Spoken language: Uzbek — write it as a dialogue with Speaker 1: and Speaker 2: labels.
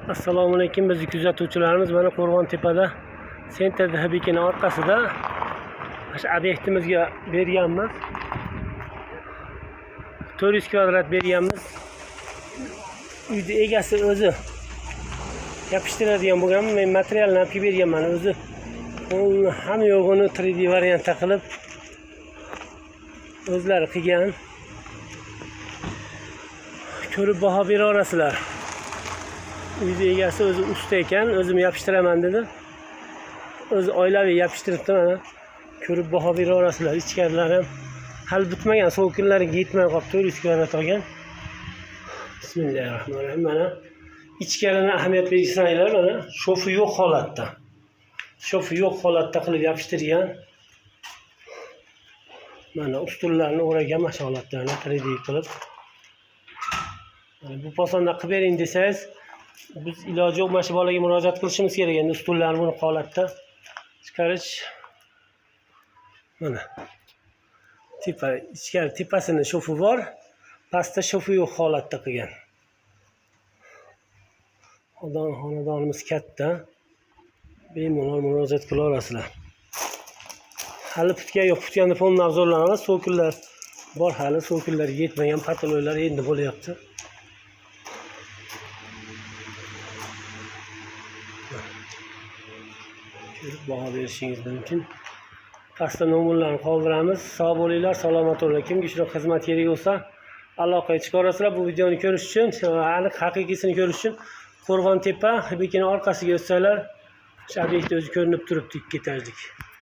Speaker 1: Assalomu alaykum, biz kuzatuvchilarimiz mana Qo'rg'ontepada sentrda Hibikini orqasida o'sha obyektimizga berganmiz. 400 kvadrat berganmiz. Uyni egasi o'zi yopishtiradigan bo'lgan, men materialni olib berganman o'zi. Uni hamma yo'g'ini 3D variantda qilib o'zlari qilgan. Ko'rib baho bera olasizlar. Uyni egasi o'zi usta ekan, o'zim yopishtiraman dedi. O'zi oilaviy yopishtiribdi mana. Ko'rib baho bera olasizlar. Ichkarilari ham hali bitmagan, so'ng kunlariga yetmay qolib 400 kvadrat olgan. Bismillahirrohmanirrohim. Mana ichkarini ahamiyat bersangilar, mana shofi yo'q holatda. Shofi yo'q holatda qilib yopishtirgan. Mana ustunlarni o'ragan mashg'ulotlarni 3D qilib. Bu posonda qilib bering desangiz, biz iloji yo'q mana shu bolaga murojaat qilishimiz kerak. Endi ustunlarni buni holatda chiqarish. Mana tepa, ichkari tepasini shofi bor, pastda shofi yo'q holatda qilgan. Xonadonimiz katta. Bemalol murojaat qila olasizlar. Hali putgan yo'q, putganda fondan zo'rlanamiz. So'kinlar bor, hali so'kinlarga yetmagan patologiyalar endi bo'lyapti. Ko'rib baho berishingiz mumkin. Pastda nomerlarni qoldiramiz. Sog' bo'linglar, salomat bo'ling. Kimga shunaqa xizmat kerak bo'lsa, aloqaga chiqa olasizlar. Bu videoni ko'rish uchun, aniq haqiqiysini ko'rish uchun Qo'rg'ontepa Hibikini orqasiga o'tsanglar, shu obyekt o'zi ko'rinib turibdi, ketardik.